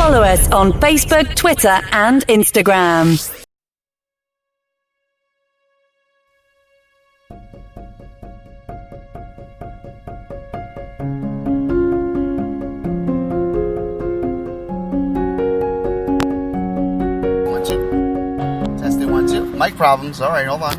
Follow us on Facebook, Twitter, and Instagram. Testing 1 2. Mic problems. All right, hold on.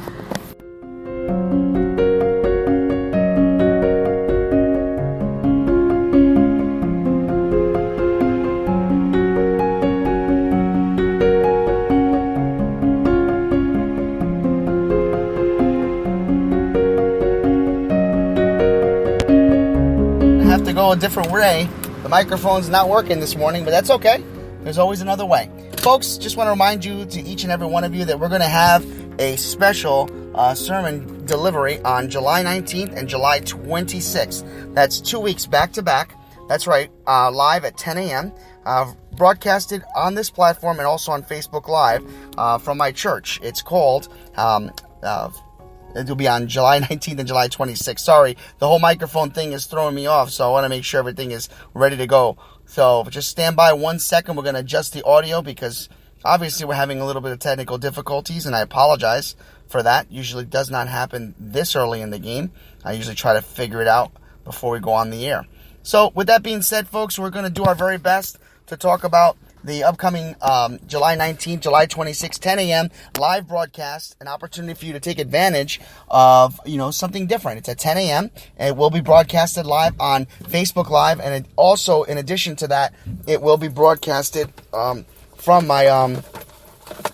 Have to go a different way. The microphone's not working this morning, but that's okay. There's always another way. Folks, just want to remind you, to each and every one of you, that we're going to have a special sermon delivery on July 19th and July 26th. That's 2 weeks back to back. That's right, live at 10 a.m. Broadcasted on this platform and also on Facebook Live from my church. It's called... It'll be on July 19th and July 26th. Sorry, the whole microphone thing is throwing me off, so I want to make sure everything is ready to go. So just stand by 1 second. We're going to adjust the audio because obviously we're having a little bit of technical difficulties, and I apologize for that. Usually does not happen this early in the game. I usually try to figure it out before we go on the air. So with that being said, folks, we're going to do our very best to talk about the upcoming July 19th, July 26th, 10 a.m. live broadcast, an opportunity for you to take advantage of, something different. It's at 10 a.m. and it will be broadcasted live on Facebook Live, and it also, in addition to that, it will be broadcasted from my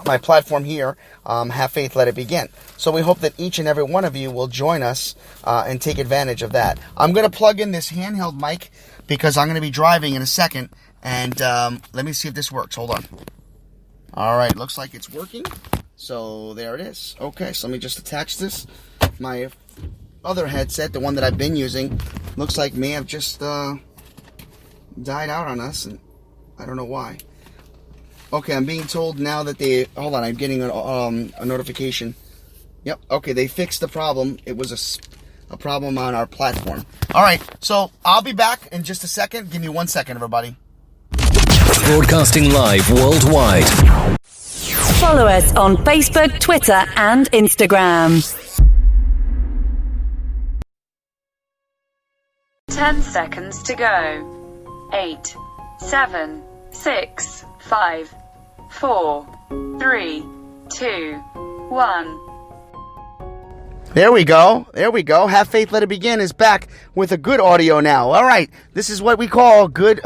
my platform here, Have Faith, Let It Begin. So we hope that each and every one of you will join us and take advantage of that. I'm going to plug in this handheld mic because I'm going to be driving in a second. And let me see if this works. Hold on. All right, looks like it's working. So there it is. Okay, so let me just attach this. My other headset, the one that I've been using, looks like may have just died out on us, and I don't know why. Okay, I'm being told now that they... Hold on, I'm getting a notification. Yep, okay, they fixed the problem. It was a problem on our platform. All right, so I'll be back in just a second. Give me 1 second, everybody. Broadcasting live worldwide. Follow us on Facebook, Twitter, and Instagram. 10 seconds to go. 8, 7, 6, 5, 4, 3, 2, 1. There we go. There we go. Have Faith, Let It Begin is back with a good audio now. All right. This is what we call good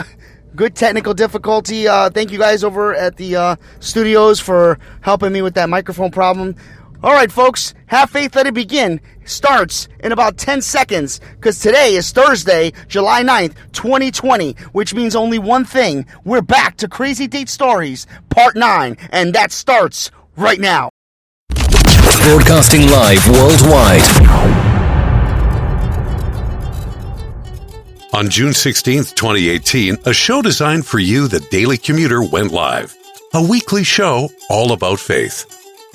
technical difficulty. Thank you guys over at the studios for helping me with that microphone problem. All right, folks. Have Faith, Let It Begin starts in about 10 seconds because today is Thursday, July 9th, 2020, which means only one thing. We're back to Crazy Date Stories, Part 9, and that starts right now. Broadcasting live worldwide. On June 16th, 2018, a show designed for you, the Daily Commuter, went live. A weekly show all about faith.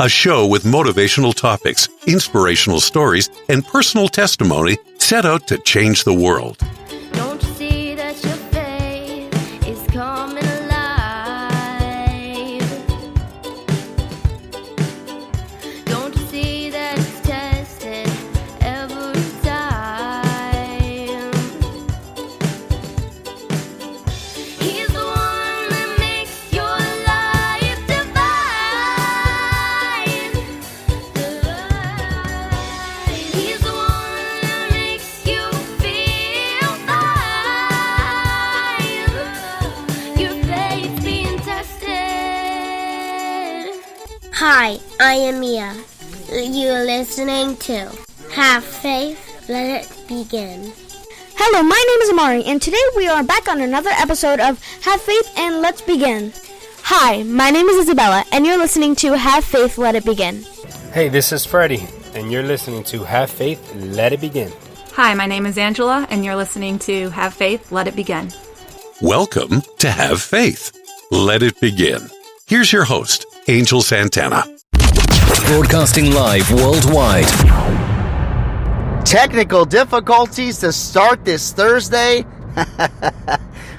A show with motivational topics, inspirational stories, and personal testimony set out to change the world. Don't you see that your faith is coming alive? Don't you see that it's tested every time? He's the one that makes your life divine. He's the one that makes you feel fine. Your faith's being tested. Hi, I am Mia. You're listening to Have Faith, Let It Begin. Hello, my name is Amari, and today we are back on another episode of Have Faith and Let's Begin. Hi, my name is Isabella, and you're listening to Have Faith, Let It Begin. Hey, this is Freddie, and you're listening to Have Faith, Let It Begin. Hi, my name is Angela, and you're listening to Have Faith, Let It Begin. Welcome to Have Faith. Let it begin. Here's your host, Angel Santana. Broadcasting live worldwide. Technical difficulties to start this Thursday.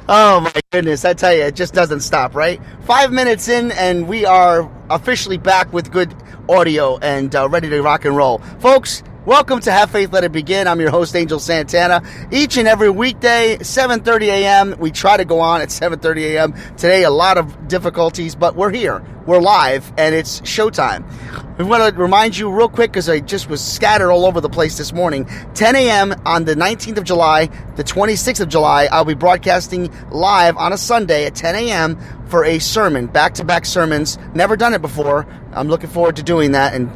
Oh my goodness, I tell you, it just doesn't stop, right? 5 minutes in and we are officially back with good audio and ready to rock and roll. Folks, welcome to Have Faith, Let It Begin. I'm your host, Angel Santana. Each and every weekday, 7:30 a.m. We try to go on at 7:30 a.m. Today, a lot of difficulties, but we're here. We're live, and it's showtime. I want to remind you real quick, because I just was scattered all over the place this morning. 10 a.m. on the 19th of July, the 26th of July, I'll be broadcasting live on a Sunday at 10 a.m. for a sermon, back-to-back sermons. Never done it before. I'm looking forward to doing that, and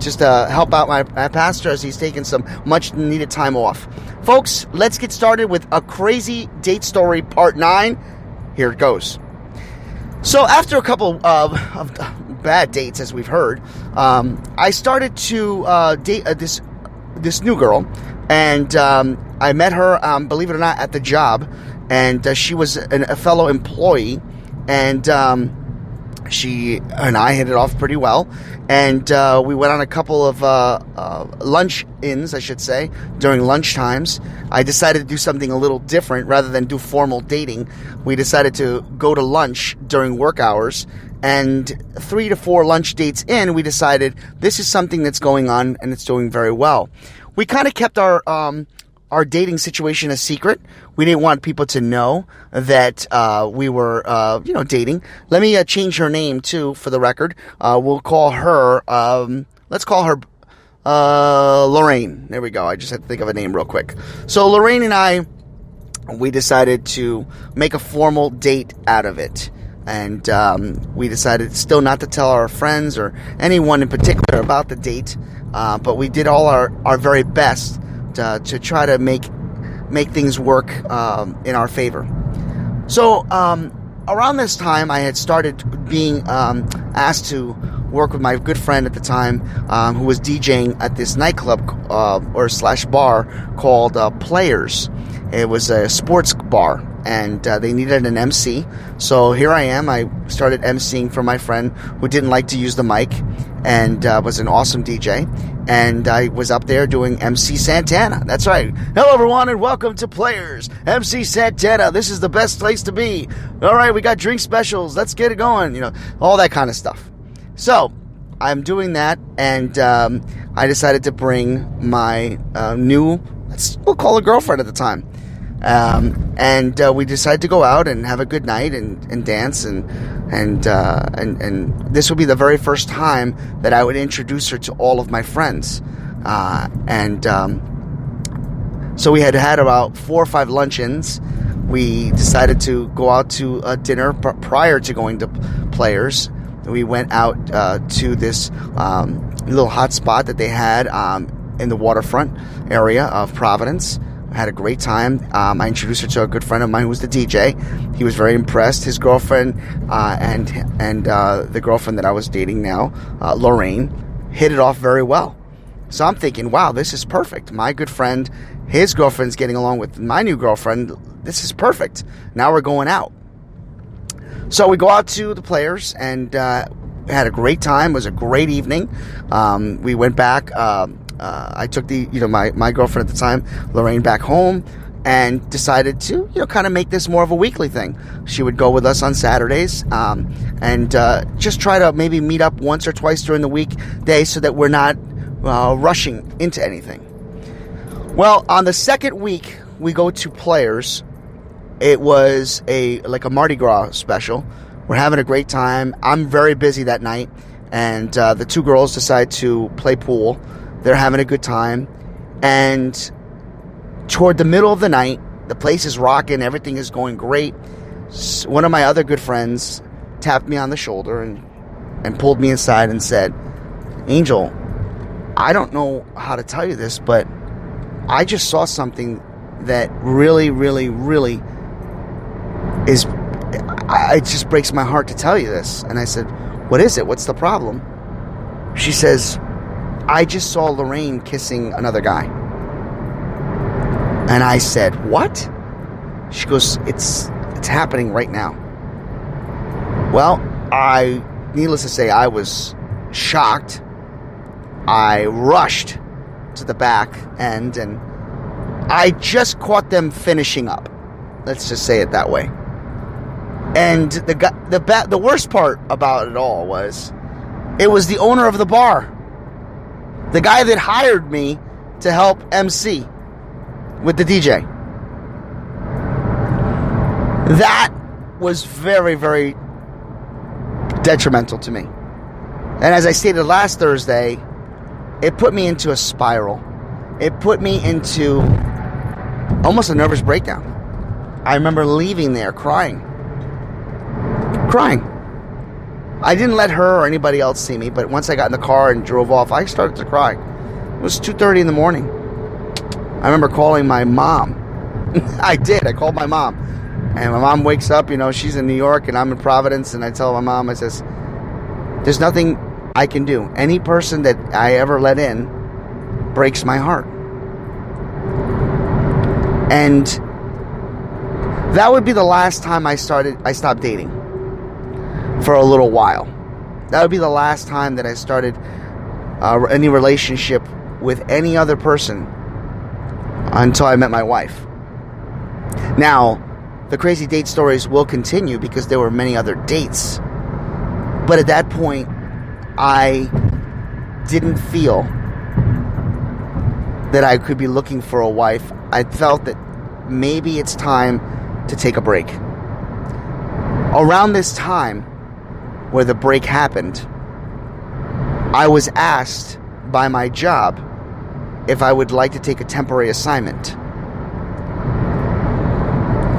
just to help out my pastor as he's taking some much-needed time off. Folks, let's get started with a crazy date story, part 9. Here it goes. So after a couple of bad dates, as we've heard, I started to date this new girl, and I met her, believe it or not, at the job, and she was a fellow employee, and she and I hit it off pretty well, and we went on a couple of lunch-ins, I should say, during lunch times. I decided to do something a little different. Rather than do formal dating, we decided to go to lunch during work hours, and 3 to 4 lunch dates in, we decided this is something that's going on, and it's doing very well. We kind of kept our dating situation a secret. We didn't want people to know that we were, dating. Let me change her name, too, for the record. We'll call her, let's call her Lorraine. There we go. I just had to think of a name real quick. So Lorraine and I, we decided to make a formal date out of it. And we decided still not to tell our friends or anyone in particular about the date. But we did all our very best to try to make things work in our favor. So around this time, I had started being asked to work with my good friend at the time, who was DJing at this nightclub / bar called Players. It was a sports bar, and they needed an MC. So here I am. I started MCing for my friend who didn't like to use the mic, and was an awesome DJ. And I was up there doing MC Santana. That's right. Hello, everyone, and welcome to Players. MC Santana. This is the best place to be. All right, we got drink specials. Let's get it going. All that kind of stuff. So I'm doing that, and I decided to bring my we'll call her girlfriend at the time. And we decided to go out and have a good night and dance, and this would be the very first time that I would introduce her to all of my friends. So we had about 4 or 5 luncheons. We decided to go out to dinner prior to going to Players. We went out to this little hot spot that they had in the waterfront area of Providence. Had a great time. I introduced her to a good friend of mine who was the DJ. He was very impressed. His girlfriend and the girlfriend that I was dating now, Lorraine, hit it off very well. So I'm thinking, wow, this is perfect. My good friend, his girlfriend's getting along with my new girlfriend. This is perfect. Now we're going out. So we go out to the Players and had a great time. It was a great evening. We went back. I took my girlfriend at the time, Lorraine, back home, and decided to kind of make this more of a weekly thing. She would go with us on Saturdays, and just try to maybe meet up once or twice during the weekday so that we're not rushing into anything. Well, on the second week we go to Players. It was like a Mardi Gras special. We're having a great time. I'm very busy that night, and the 2 girls decide to play pool. They're having a good time, and toward the middle of the night, the place is rocking, everything is going great. One of my other good friends tapped me on the shoulder and pulled me inside and said, "Angel, I don't know how to tell you this, but I just saw something that really, really, really it just breaks my heart to tell you this." And I said, "What is it? What's the problem?" She says, "I just saw Lorraine kissing another guy." And I said, "What?" She goes, it's happening right now." Well, needless to say, I was shocked. I rushed to the back end, and I just caught them finishing up. Let's just say it that way. And the worst part about it all was, it was the owner of the bar, the guy that hired me to help MC with the DJ. That was very, very detrimental to me. And as I stated last Thursday, it put me into a spiral. It put me into almost a nervous breakdown. I remember leaving there crying. I didn't let her or anybody else see me, but once I got in the car and drove off, I started to cry. It was 2:30 in the morning. I remember calling my mom. I did. I called my mom. And my mom wakes up, she's in New York and I'm in Providence, and I tell my mom, I says, there's nothing I can do. Any person that I ever let in breaks my heart. And that would be the last time I stopped dating for a little while. That would be the last time that I started any relationship with any other person until I met my wife. Now, the crazy date stories will continue because there were many other dates. But at that point, I didn't feel that I could be looking for a wife. I felt that maybe it's time to take a break. Around this time where the break happened, I was asked by my job if I would like to take a temporary assignment.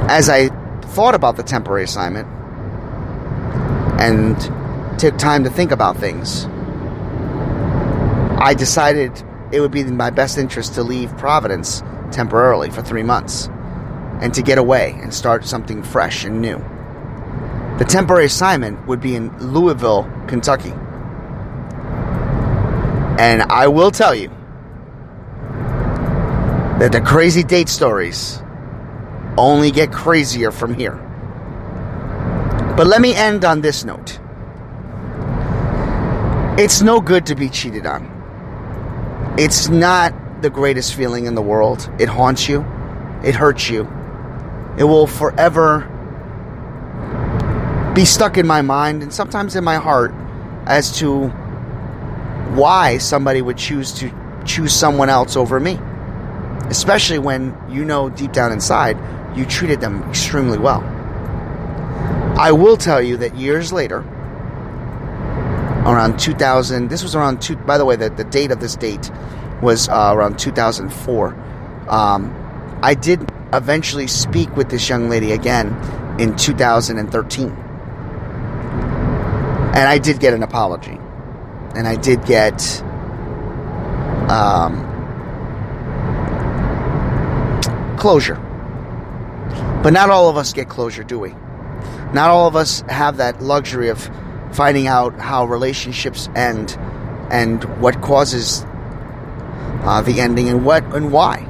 As I thought about the temporary assignment and took time to think about things, I decided it would be in my best interest to leave Providence temporarily for 3 months and to get away and start something fresh and new. The temporary assignment would be in Louisville, Kentucky. And I will tell you that the crazy date stories only get crazier from here. But let me end on this note. It's no good to be cheated on. It's not the greatest feeling in the world. It haunts you. It hurts you. It will forever be stuck in my mind and sometimes in my heart as to why somebody would choose someone else over me. Especially when deep down inside you treated them extremely well. I will tell you that years later, around 2000, this was around by the way, the date of this date was around 2004. I did eventually speak with this young lady again in 2013. And I did get an apology. And I did get closure. But not all of us get closure, do we? Not all of us have that luxury of finding out how relationships end and what causes the ending and why.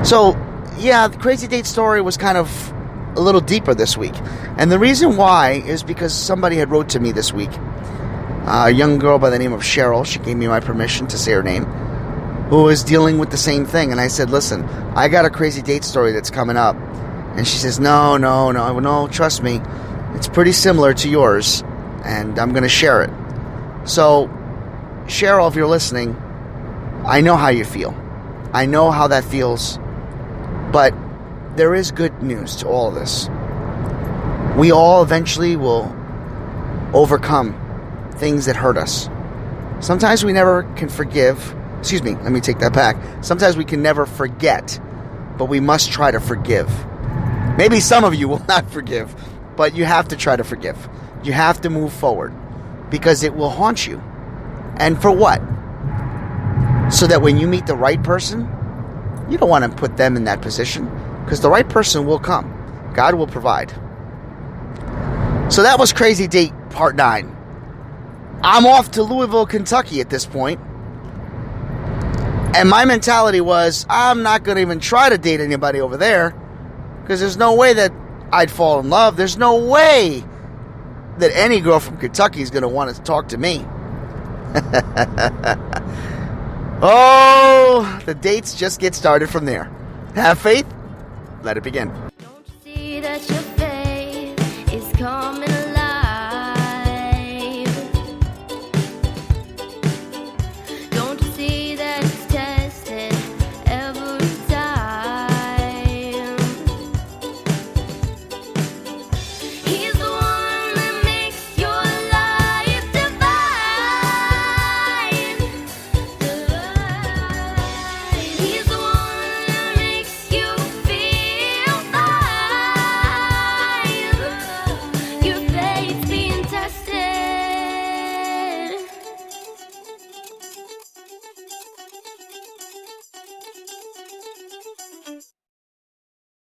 So, yeah, the crazy date story was kind of a little deeper this week. And the reason why is because somebody had wrote to me this week. A young girl by the name of Cheryl, she gave me my permission to say her name, who was dealing with the same thing. And I said, listen, I got a crazy date story that's coming up. And she says, no, trust me. It's pretty similar to yours, and I'm going to share it. So, Cheryl, if you're listening, I know how you feel. I know how that feels. But there is good news to all of this. We all eventually will overcome things that hurt us. Sometimes we never can forgive. Excuse me, let me take that back. Sometimes we can never forget, but we must try to forgive. Maybe some of you will not forgive, but you have to try to forgive. You have to move forward because it will haunt you. And for what? So that when you meet the right person, you don't want to put them in that position because the right person will come. God will provide. So that was Crazy Date Part 9. I'm off to Louisville, Kentucky at this point. And my mentality was, I'm not going to even try to date anybody over there because there's no way that I'd fall in love. There's no way that any girl from Kentucky is going to want to talk to me. Oh, the dates just get started from there. Have faith. Let it begin. See that your faith is coming alive.